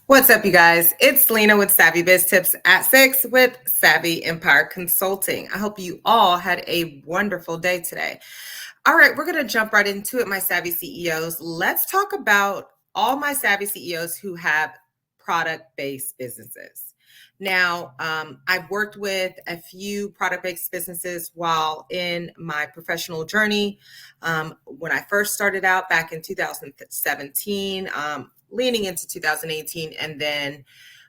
What's up, you guys? It's Lena with Savvy Biz Tips at 6 with Savvy Empire Consulting. I hope you all had a wonderful day today. All right, we're going to jump right into it, my Savvy CEOs. Let's talk about all my Savvy CEOs who have product-based businesses. Now, I've worked with a few product-based businesses while in my professional journey. When I first started out back in 2017, leaning into 2018, and then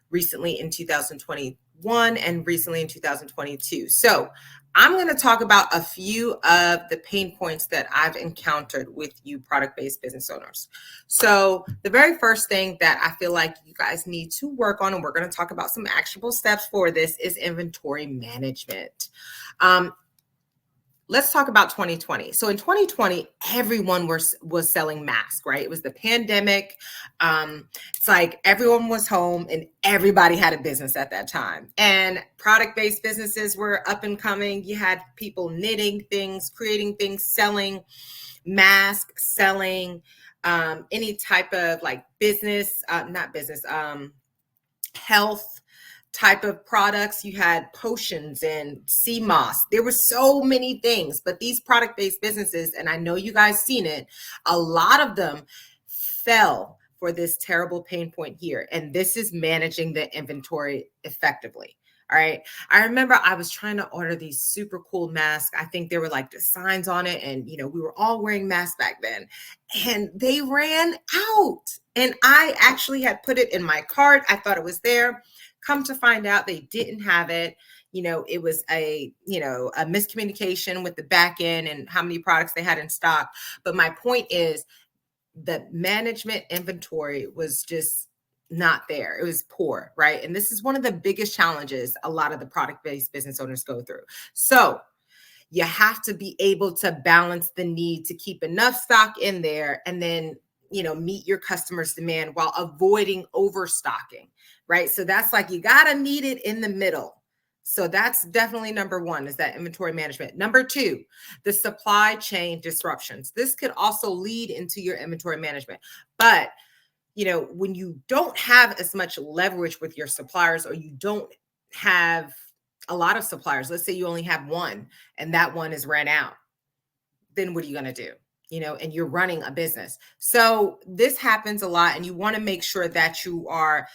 recently in 2021 and recently in 2022. So I'm going to talk about a few of the pain points that I've encountered with you product-based business owners. So the very first thing that I feel like you guys need to work on, and we're going to talk about some actionable steps for this, is inventory management. Let's talk about 2020. So in 2020, everyone was selling masks, right? It was the pandemic. It's like everyone was home and everybody had a business at that time. And product-based businesses were up and coming. You had people knitting things, creating things, selling masks, selling any type of like business, not business, health type of products. You had potions and sea moss. There were so many things, but these product-based businesses, and I know you guys seen it, a lot of them fell for this terrible pain point here. And this is managing the inventory effectively. All right. I remember I was trying to order these super cool masks. I think there were like designs on it. And, we were all wearing masks back then. And they ran out. And I actually had put it in my cart. I thought it was there. Come to find out they didn't have it. It was a miscommunication with the back end and how many products they had in stock. But my point is the management inventory was just not there. It was poor, right? And this is one of the biggest challenges a lot of the product-based business owners go through. So you have to be able to balance the need to keep enough stock in there and then meet your customers' demand while avoiding overstocking, right? So that's like, you got to meet it in the middle. So that's definitely number one, is that inventory management. Number two, the supply chain disruptions. This could also lead into your inventory management. But, when you don't have as much leverage with your suppliers, or you don't have a lot of suppliers, let's say you only have one and that one is ran out, then what are you going to do? And you're running a business. So this happens a lot, and you want to make sure that you are,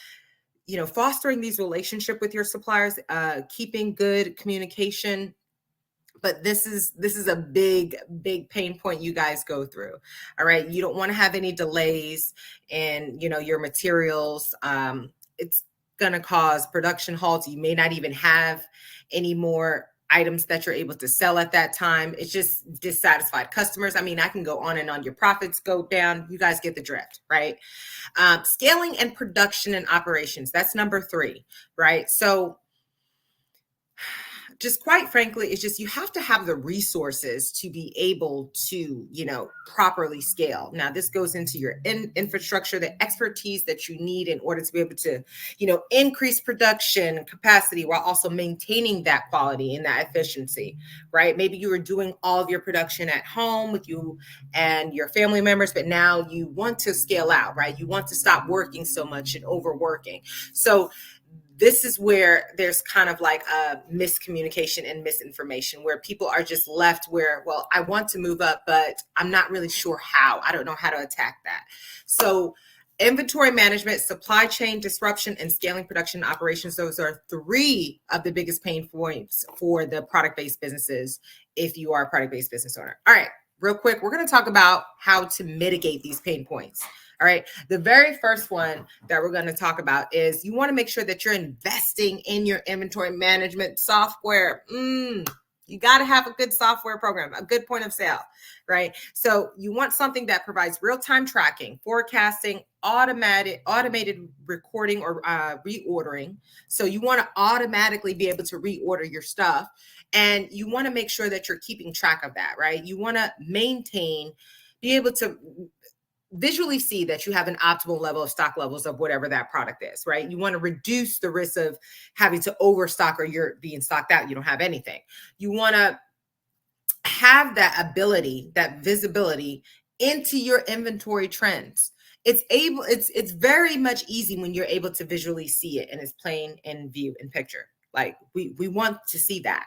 fostering these relationship with your suppliers, keeping good communication. But this is a big pain point you guys go through. All right. You don't want to have any delays in, your materials. It's going to cause production halts. You may not even have any more items that you're able to sell at that time. It's just dissatisfied customers. I mean, I can go on and on. Your profits go down. You guys get the drift, right? Scaling and production and operations. That's number three, right? So just quite frankly, it's just, you have to have the resources to be able to, properly scale. Now, this goes into your infrastructure, the expertise that you need in order to be able to, increase production capacity while also maintaining that quality and that efficiency, right? Maybe you were doing all of your production at home with you and your family members, but now you want to scale out, right? You want to stop working so much and overworking. So this is where there's kind of like a miscommunication and misinformation, where people are just left where, well, I want to move up, but I'm not really sure how. I don't know how to attack that. So inventory management, supply chain disruption, and scaling production operations, those are three of the biggest pain points for the product-based businesses if you are a product-based business owner. All right, real quick, we're going to talk about how to mitigate these pain points. All right. The very first one that we're going to talk about is you want to make sure that you're investing in your inventory management software. You got to have a good software program, a good point of sale, right? So you want something that provides real-time tracking, forecasting, automated recording or reordering. So you want to automatically be able to reorder your stuff. And you want to make sure that you're keeping track of that, right? You want to be able to visually see that you have an optimal level of stock levels of whatever that product is, right? You want to reduce the risk of having to overstock, or you're being stocked out, you don't have anything. You want to have that ability, that visibility into your inventory trends. It's very much easy when you're able to visually see it and it's plain in view in picture. Like we want to see that.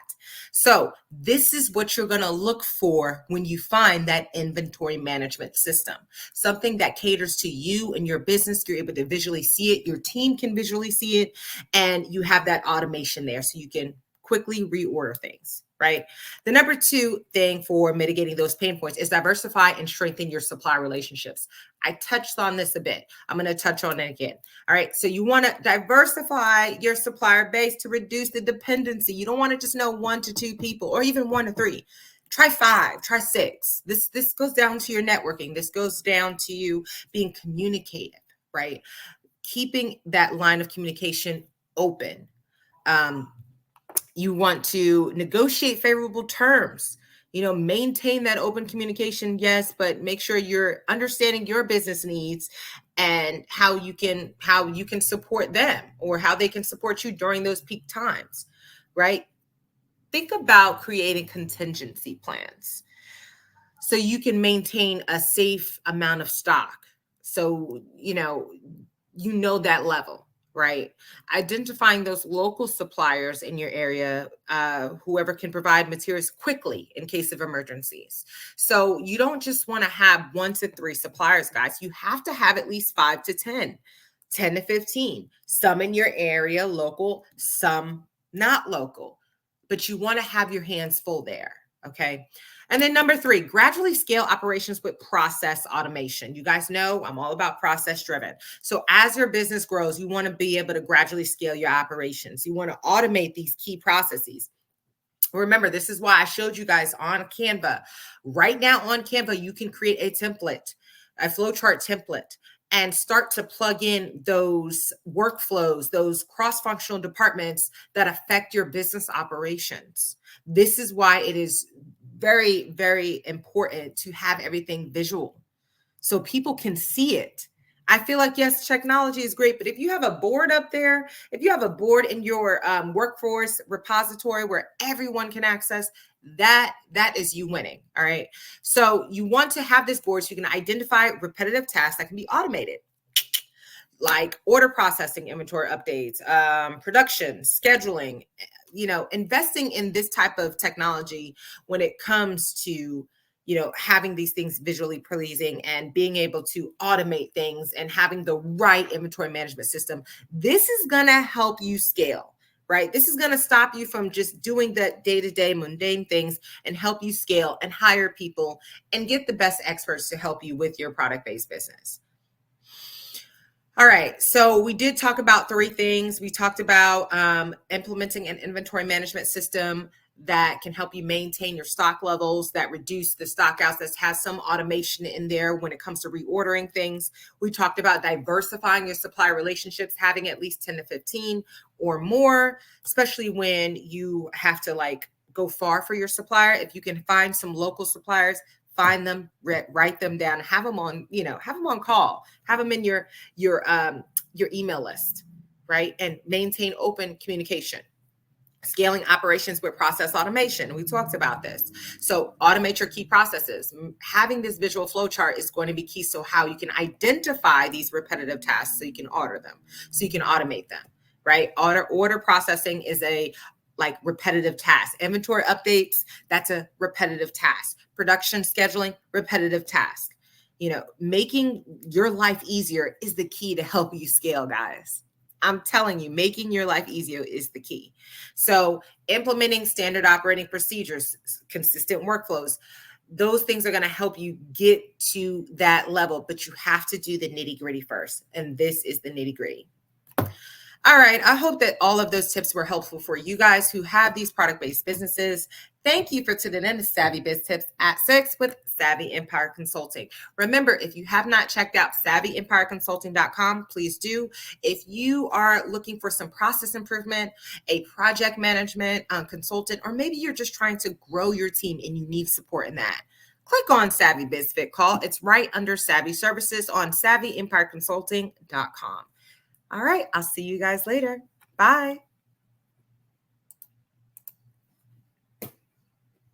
So this is what you're going to look for when you find that inventory management system, something that caters to you and your business. You're able to visually see it, your team can visually see it, and you have that automation there so you can quickly reorder things, right? The number two thing for mitigating those pain points is diversify and strengthen your supply relationships. I touched on this a bit. I'm going to touch on it again. All right. So you want to diversify your supplier base to reduce the dependency. You don't want to just know 1 to 2 people or even 1 to 3. Try 5, try 6. This goes down to your networking. This goes down to you being communicative, right? Keeping that line of communication open. You want to negotiate favorable terms, maintain that open communication, yes, but make sure you're understanding your business needs and how you can support them or how they can support you during those peak times, right? Think about creating contingency plans so you can maintain a safe amount of stock. So, that level, right? Identifying those local suppliers in your area, whoever can provide materials quickly in case of emergencies. So you don't just want to have 1 to 3 suppliers, guys. You have to have at least 5 to 10, 10 to 15, some in your area, local, some not local, but you want to have your hands full there. Okay. And then number 3, gradually scale operations with process automation. You guys know I'm all about process driven. So as your business grows, you want to be able to gradually scale your operations. You want to automate these key processes. Remember, this is why I showed you guys on Canva. Right now on Canva, you can create a template, a flowchart template, and start to plug in those workflows, those cross-functional departments that affect your business operations. This is why it is very, very important to have everything visual so people can see it. I feel like, yes, technology is great, but if you have a board up there, if you have a board in your workforce repository where everyone can access, that is you winning. All right. So you want to have this board so you can identify repetitive tasks that can be automated, like order processing, inventory updates, production, scheduling. Investing in this type of technology when it comes to having these things visually pleasing and being able to automate things and having the right inventory management system, this is going to help you scale, right? This is going to stop you from just doing the day-to-day mundane things and help you scale and hire people and get the best experts to help you with your product-based business. All right, so we did talk about 3 things. We talked about implementing an inventory management system that can help you maintain your stock levels, that reduce the stock outs, that has some automation in there when it comes to reordering things. We talked about diversifying your supplier relationships, having at least 10 to 15 or more, especially when you have to go far for your supplier. If you can find some local suppliers, find them, write them down, have them on call, have them in your email list, right? And maintain open communication. Scaling operations with process automation. We talked about this. So automate your key processes. Having this visual flow chart is going to be key. So how you can identify these repetitive tasks so you can order them, so you can automate them, right? Order processing is a repetitive task. Inventory updates, that's a repetitive task. Production scheduling, repetitive task. Making your life easier is the key to help you scale, guys. I'm telling you, making your life easier is the key. So implementing standard operating procedures, consistent workflows, those things are going to help you get to that level, but you have to do the nitty gritty first. And this is the nitty gritty. All right. I hope that all of those tips were helpful for you guys who have these product-based businesses. Thank you for tuning in to Savvy Biz Tips at 6 with Savvy Empire Consulting. Remember, if you have not checked out SavvyEmpireConsulting.com, please do. If you are looking for some process improvement, a project management consultant, or maybe you're just trying to grow your team and you need support in that, click on Savvy Biz Fit Call. It's right under Savvy Services on SavvyEmpireConsulting.com. All right, I'll see you guys later. Bye.